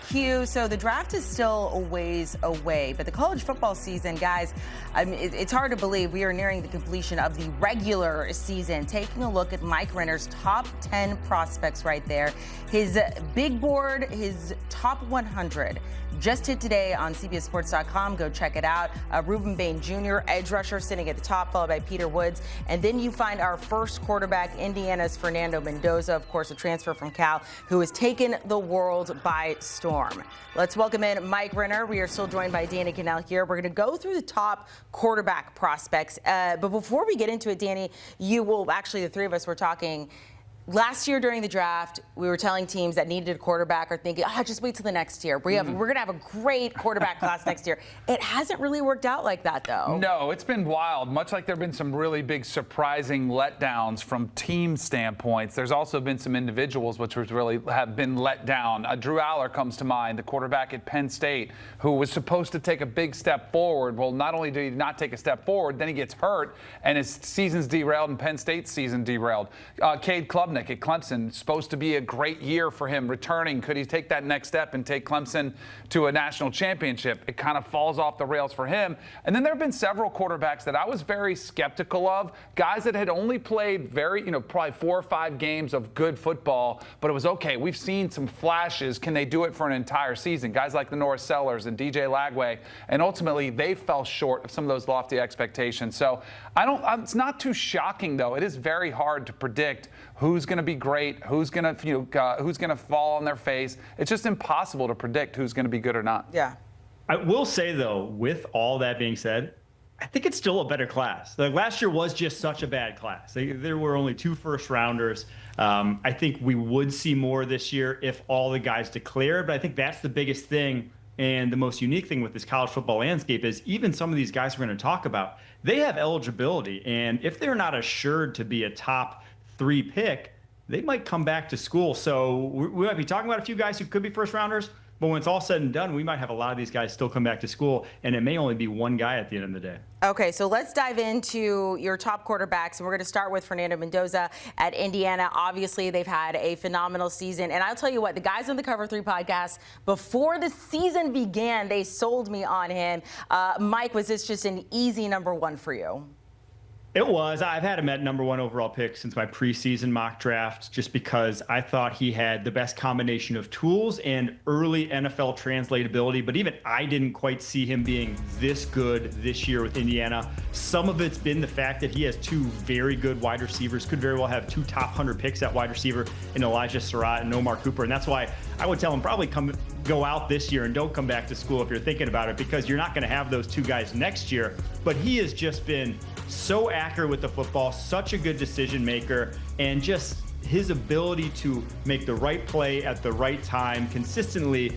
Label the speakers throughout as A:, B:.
A: Q. So the draft is still a ways away, but the college football season, guys, it's hard to believe we are nearing the completion of the regular season. Taking a look at Mike Renner's top 10 prospects right there. His big board, his top 100. Just hit today on CBSSports.com. Go check it out. Reuben Bain Jr., edge rusher, sitting at the top, followed by Peter Woods. And then you find our first quarterback, Indiana's Fernando Mendoza, of course, a transfer from Cal, who has taken the world by storm. Let's welcome in Mike Renner. We are still joined by Danny Kannell here. We're going to go through the top quarterback prospects. But before we get into it, Danny, the three of us were talking. Last year during the draft, we were telling teams that needed a quarterback or thinking, just wait till the next year. We're going to have a great quarterback class next year. It hasn't really worked out like that, though.
B: No, it's been wild. Much like there have been some really big surprising letdowns from team standpoints, there's also been some individuals which really have been let down. Drew Aller comes to mind, the quarterback at Penn State, who was supposed to take a big step forward. Well, not only did he not take a step forward, then he gets hurt, and his season's derailed, and Penn State's season derailed. Cade Klubnik at Clemson, supposed to be a great year for him returning. Could he take that next step and take Clemson to a national championship? It kind of falls off the rails for him. And then there have been several quarterbacks that I was very skeptical of, guys that had only played probably 4 or 5 games of good football, but it was okay. We've seen some flashes. Can they do it for an entire season? Guys like the Norris Sellers and DJ Lagway, and ultimately they fell short of some of those lofty expectations. So it's not too shocking, though. It is very hard to predict who's going to be great, who's going to fall on their face. It's just impossible to predict who's going to be good or not.
A: Yeah.
C: I will say, though, with all that being said, I think it's still a better class. Like, last year was just such a bad class. There were only 2 first-rounders. I think we would see more this year if all the guys declare, but I think that's the biggest thing. And the most unique thing with this college football landscape is even some of these guys we're going to talk about, they have eligibility. And if they're not assured to be a top 3 pick, they might come back to school. So we might be talking about a few guys who could be first rounders, but when it's all said and done, we might have a lot of these guys still come back to school, and it may only be one guy at the end of the day.
A: Okay, so let's dive into your top quarterbacks, and we're going to start with Fernando Mendoza at Indiana. Obviously, they've had a phenomenal season, and I'll tell you what, the guys on the Cover 3 podcast, before the season began, they sold me on him. Mike, was this just an easy number 1 for you?
C: It was. I've had him at number 1 overall pick since my preseason mock draft, just because I thought he had the best combination of tools and early NFL translatability. But even I didn't quite see him being this good this year with Indiana. Some of it's been the fact that he has 2 very good wide receivers, could very well have 2 top 100 picks at wide receiver in Elijah Surratt and Omar Cooper. And that's why I would tell him probably go out this year and don't come back to school if you're thinking about it, because you're not going to have those 2 guys next year. But he has just been so accurate with the football, such a good decision maker, and just his ability to make the right play at the right time consistently.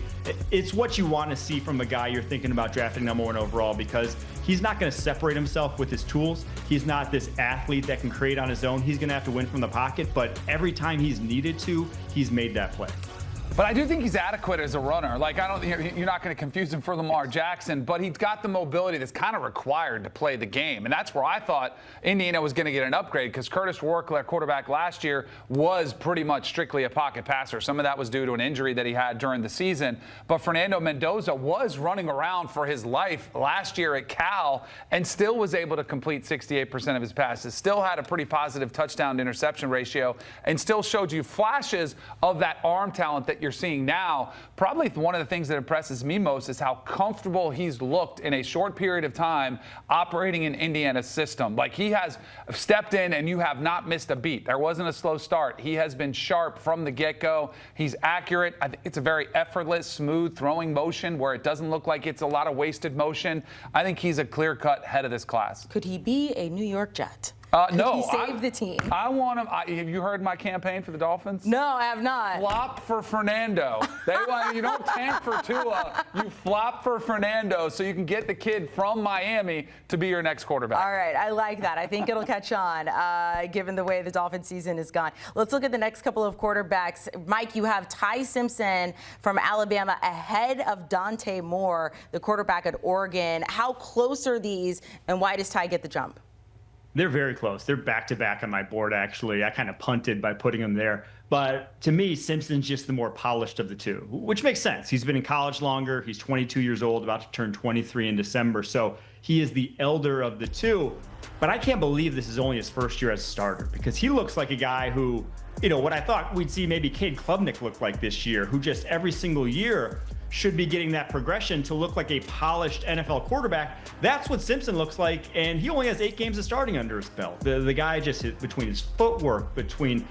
C: It's what you want to see from a guy you're thinking about drafting number 1 overall, because he's not going to separate himself with his tools. He's not this athlete that can create on his own. He's going to have to win from the pocket, but every time he's needed to, he's made that play.
B: But I do think he's adequate as a runner. Like, you're not going to confuse him for Lamar Jackson, but he's got the mobility that's kind of required to play the game. And that's where I thought Indiana was going to get an upgrade, because Curtis Rourke, their quarterback last year, was pretty much strictly a pocket passer. Some of that was due to an injury that he had during the season. But Fernando Mendoza was running around for his life last year at Cal and still was able to complete 68% of his passes, still had a pretty positive touchdown-to-interception ratio, and still showed you flashes of that arm talent that you're seeing now. Probably one of the things that impresses me most is how comfortable he's looked in a short period of time operating in Indiana's system. Like, he has stepped in and you have not missed a beat. There wasn't a slow start. He has been sharp from the get-go. He's accurate. I think it's a very effortless, smooth throwing motion where it doesn't look like it's a lot of wasted motion. I think he's a clear-cut head of this class.
A: Could he be a New York Jet?
B: No,
A: he saved the team.
B: I want him. Have you heard my campaign for the Dolphins?
A: No, I have not.
B: Flop for Fernando. You don't tank for Tua. You flop for Fernando so you can get the kid from Miami to be your next quarterback.
A: All right, I like that. I think it'll catch on, given the way the Dolphin season is gone. Let's look at the next couple of quarterbacks. Mike, you have Ty Simpson from Alabama ahead of Dante Moore, the quarterback at Oregon. How close are these, and why does Ty get the jump?
C: They're very close. They're back-to-back on my board, actually. I kind of punted by putting them there. But to me, Simpson's just the more polished of the two, which makes sense. He's been in college longer. He's 22 years old, about to turn 23 in December. So he is the elder of the two. But I can't believe this is only his first year as a starter, because he looks like a guy who, what I thought we'd see maybe Cade Klubnik look like this year, who just every single year should be getting that progression to look like a polished NFL quarterback. That's what Simpson looks like, and he only has 8 games of starting under his belt. The guy just, between his footwork, between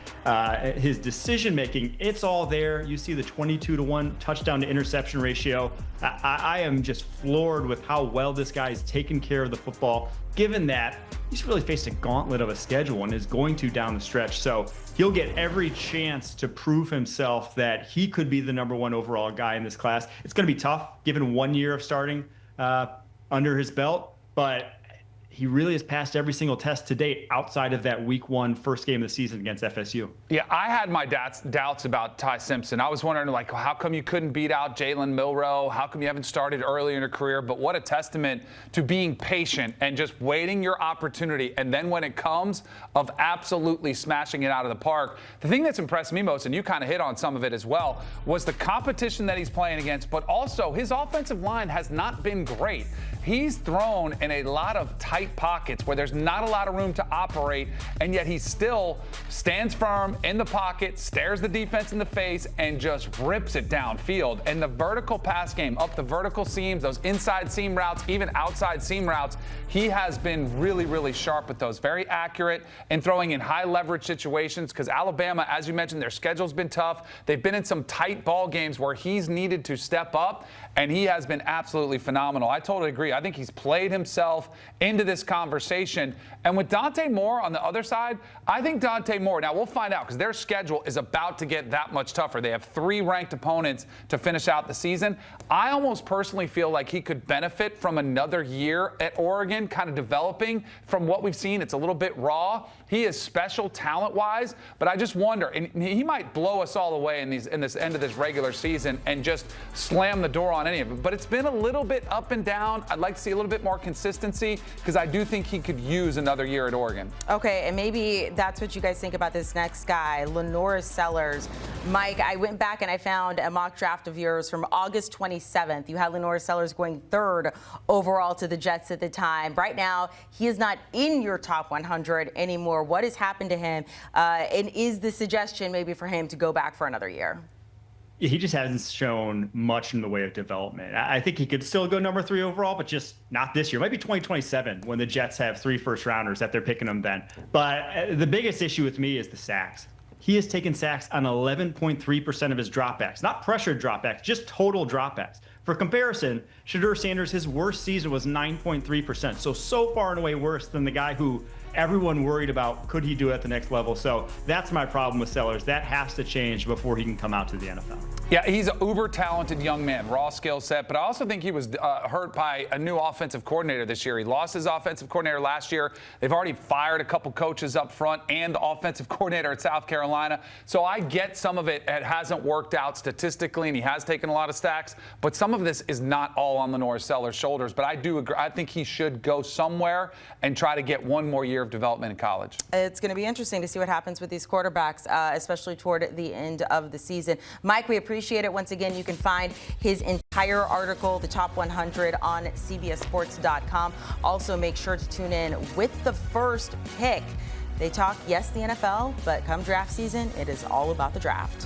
C: his decision-making, it's all there. You see the 22-to-1 touchdown to interception ratio. I am just floored with how well this guy's taken care of the football, given that he's really faced a gauntlet of a schedule and is going to down the stretch. So he'll get every chance to prove himself that he could be the number 1 overall guy in this class. It's going to be tough given 1 year of starting under his belt, but he really has passed every single test to date outside of that week 1 first game of the season against FSU.
B: Yeah, I had my doubts about Ty Simpson. I was wondering, how come you couldn't beat out Jalen Milroe? How come you haven't started early in your career? But what a testament to being patient and just waiting your opportunity. And then when it comes, of absolutely smashing it out of the park. The thing that's impressed me most, and you kind of hit on some of it as well, was the competition that he's playing against, but also his offensive line has not been great. He's thrown in a lot of tight pockets where there's not a lot of room to operate, and yet he still stands firm in the pocket, stares the defense in the face, and just rips it downfield. And the vertical pass game, up the vertical seams, those inside seam routes, even outside seam routes, he has been really, really sharp with those. Very accurate and throwing in high leverage situations, because Alabama, as you mentioned, their schedule's been tough. They've been in some tight ball games where he's needed to step up, and he has been absolutely phenomenal. I totally agree. I think he's played himself into this conversation. And with Dante Moore on the other side, I think Dante Moore, now we'll find out because their schedule is about to get that much tougher. They have 3 ranked opponents to finish out the season. I almost personally feel like he could benefit from another year at Oregon, kind of developing from what we've seen. It's a little bit raw. He is special talent-wise, but I just wonder, and he might blow us all away in this end of this regular season and just slam the door on any of it. But it's been a little bit up and down. I'd like to see a little bit more consistency, because I do think he could use another year at Oregon.
A: Okay, and maybe that's what you guys think about this next guy, Lenora Sellers. Mike, I went back and I found a mock draft of yours from August 27th. You had Lenora Sellers going 3rd overall to the Jets at the time. Right now, he is not in your top 100 anymore. What has happened to him? And is the suggestion maybe for him to go back for another year?
C: He just hasn't shown much in the way of development. I think he could still go number 3 overall, but just not this year. It might be 2027 when the Jets have 3 first-rounders that they're picking them then. But the biggest issue with me is the sacks. He has taken sacks on 11.3% of his dropbacks, not pressured dropbacks, just total dropbacks. For comparison, Shedeur Sanders, his worst season was 9.3%. So far and away worse than the guy who everyone worried about, could he do it at the next level? So that's my problem with Sellers. That has to change before he can come out to the NFL.
B: Yeah, he's an uber-talented young man, raw skill set, but I also think he was hurt by a new offensive coordinator this year. He lost his offensive coordinator last year. They've already fired a couple coaches up front and the offensive coordinator at South Carolina. So I get some of it. It hasn't worked out statistically, and he has taken a lot of stacks, but some of this is not all on Lenora Sellers' shoulders. But I do agree. I think he should go somewhere and try to get 1 more year of development in college. It's
A: going to be interesting to see what happens with these quarterbacks, especially toward the end of the season. Mike, we appreciate it. Once again, you can find his entire article, the top 100, on CBSSports.com. Also, make sure to tune in with the first pick. They talk, yes, the NFL, but come draft season, it is all about the draft.